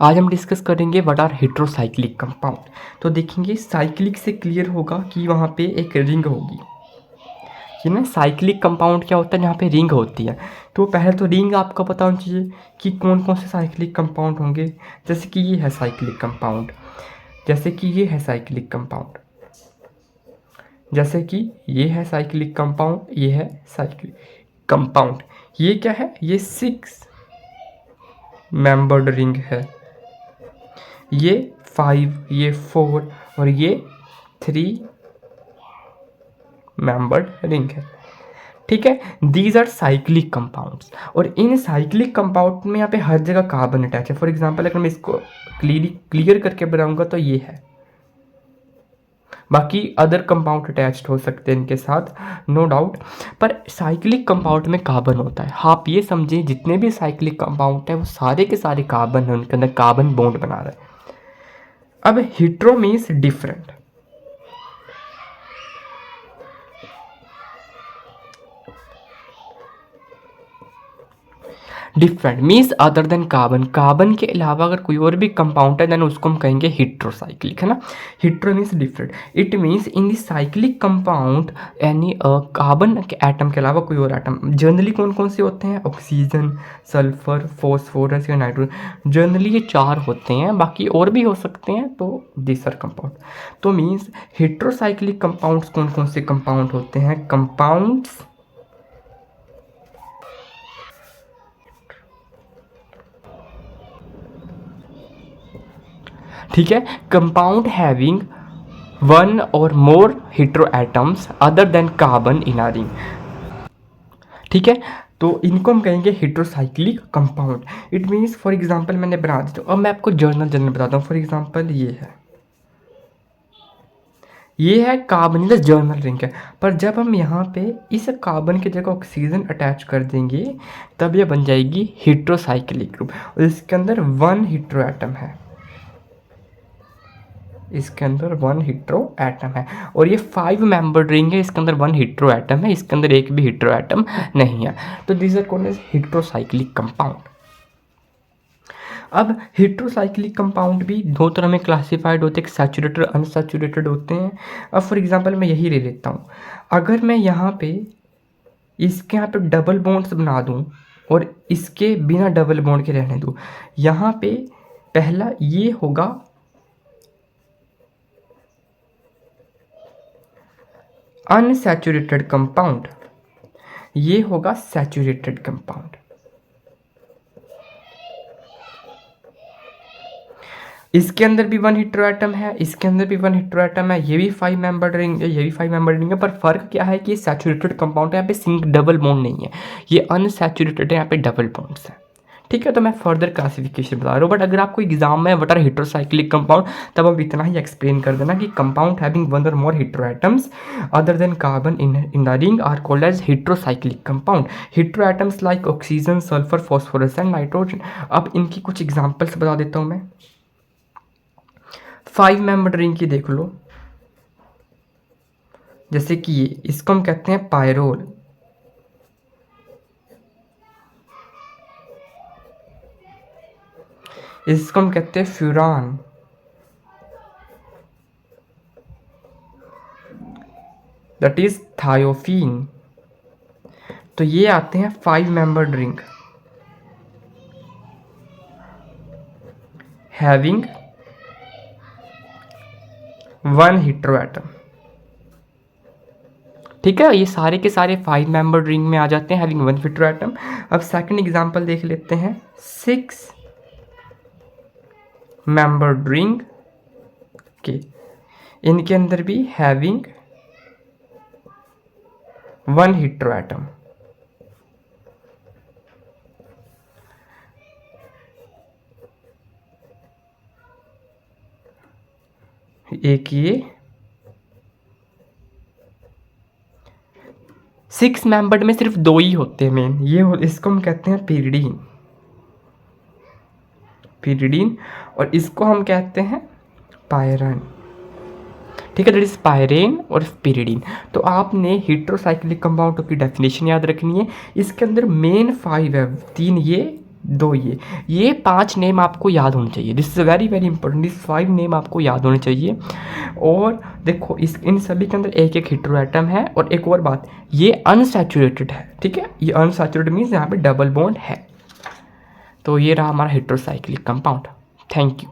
आज हम डिस्कस करेंगे व्हाट आर हेट्रोसाइक्लिक कंपाउंड। तो देखेंगे साइक्लिक से क्लियर होगा कि वहाँ पे एक रिंग होगी। ये ना साइक्लिक कंपाउंड क्या होता है, जहाँ पे रिंग होती है। तो पहले तो रिंग आपको पता होनी चाहिए कि कौन कौन से साइक्लिक कंपाउंड होंगे। जैसे कि ये है साइक्लिक कंपाउंड, जैसे कि ये है साइक्लिक कंपाउंड, जैसे कि ये है साइक्लिक कंपाउंड, ये है साइक्लिक कंपाउंड। ये क्या है, ये 6 मेंबर्ड रिंग है। ये 5, ये 4 और ये 3 मेंबर्ड रिंग है। ठीक है, दीज आर साइक्लिक कंपाउंड्स। और इन साइक्लिक कंपाउंड में यहाँ पे हर जगह कार्बन अटैच है। फॉर एग्जांपल अगर मैं इसको क्लियर करके बनाऊंगा तो ये है। बाकी अदर कंपाउंड अटैच्ड हो सकते हैं इनके साथ, नो डाउट। पर साइक्लिक कंपाउंड में कार्बन होता है। आप ये समझें जितने भी साइक्लिक कंपाउंड है वो सारे के सारे कार्बन है, उनके अंदर कार्बन बॉन्ड बना रहा है। अब hetero means different. Different means other than carbon. Carbon के अलावा अगर कोई और भी कंपाउंड है देन उसको हम कहेंगे हेट्रोसाइक्लिक, है ना। Hetero means different. It means in the cyclic compound यानी कार्बन के एटम के अलावा कोई और एटम। जनरली कौन कौन से होते हैं, ऑक्सीजन, सल्फर, फॉस्फोरस या नाइट्रोजन। जनरली ये 4 होते हैं, बाकी और भी हो सकते हैं। तो दिस आर कंपाउंड। तो मीन्स हेट्रोसाइक्लिक कंपाउंड्स कौन कौन से कंपाउंड होते हैं, कंपाउंड्स ठीक है, कंपाउंड हैविंग 1 और more hetero atoms other than carbon in a ring. ठीक है, तो इनको हम कहेंगे heterocyclic compound. It means for example मैंने बना दिया। अब मैं आपको जनरल बताता हूँ। फॉर एग्जांपल ये है कार्बन का जर्नल रिंग है। पर जब हम यहाँ पे इस कार्बन की जगह ऑक्सीजन अटैच कर देंगे तब ये बन जाएगी हेट्रोसाइक्लिक ग्रुप। और इसके अंदर 1 हेट्रो एटम है, इसके अंदर 1 हेट्रो एटम है। और ये 5 मेंबर्ड रिंग है, इसके अंदर 1 हेट्रो एटम है, इसके अंदर एक भी हेट्रो एटम नहीं है। तो this are called as heterocyclic compound. अब हेट्रोसाइक्लिक कंपाउंड भी 2 तरह में क्लासिफाइड होते हैं, सैचुरेटेड अनसैचुरेटेड होते हैं। अब फॉर एग्जांपल मैं यही ले लेता हूँ। अगर मैं यहाँ पे इसके यहाँ पे डबल बॉन्ड्स बना दूँ और इसके बिना डबल बॉन्ड के रहने दूँ, यहाँ पे पहला ये होगा अनसैचुरेटेड कंपाउंड, ये होगा सैचुरेटेड कंपाउंड। इसके अंदर भी 1 हेट्रो एटम है, इसके अंदर भी 1 हेट्रो एटम है, ये भी 5 मेंबर्ड रिंग है, ये भी 5 मेंबर्ड रिंग है। पर फर्क क्या है कि ये सैचुरेटेड कंपाउंड है, यहाँ पे सिंग डबल बॉन्ड नहीं है। ये अनसैचुरेटेड है, यहाँ पे डबल बॉन्ड्स है। ठीक है, तो मैं फर्दर क्लासिफिकेशन बता रहा हूँ। बट अगर आपको एग्जाम में व्हाट आर हेट्रोसाइक्लिक कंपाउंड, तब अब इतना ही एक्सप्लेन कर देना कि कंपाउंड हैविंग 1 और more hetero atoms other than carbon in the ring are called as heterocyclic compound. Hetero atoms like oxygen, sulphur, phosphorus and nitrogen. अब इनकी कुछ एग्जाम्पल्स बता देता हूँ मैं। 5 मेंबर्ड रिंग की देख लो, जैसे कि ये, इसको हम कहते हैं पायरोल। इसको हम कहते हैं फ्यूरान। That is thiophene. तो ये आते हैं 5 membered ring having 1 hetero atom. ठीक है, ये सारे के सारे 5 मेंबर्ड रिंग में आ जाते हैं हैविंग 1 हेट्रो एटम। अब सेकंड एग्जांपल देख लेते हैं। 6 मेंबर्ड रिंग के, इनके अंदर भी हैविंग 1 हेट्रो एटम। एक ये 6 मेंबर्ड में सिर्फ 2 ही होते हैं मेन, इसको हम कहते हैं पिरिडीन। पिरिडीन और इसको हम कहते हैं पायरन। ठीक है, दैट इज पायरेन और पिरिडीन। तो आपने हेट्रोसाइक्लिक कंपाउंड की डेफिनेशन याद रखनी है। इसके अंदर मेन 5 है, 3 ये दो ये 5 नेम आपको याद होने चाहिए। This is very very important, this 5 name आपको याद होने चाहिए। और देखो इन सभी के अंदर एक एक हेटेरो एटम है। और एक और बात, ये अनसैचुरेटेड है, ठीक है, ये अनसैचुरेटेड मीन्स यहाँ पे डबल बॉन्ड है। तो ये रहा हमारा हेटेरोसाइक्लिक कंपाउंड। Thank you.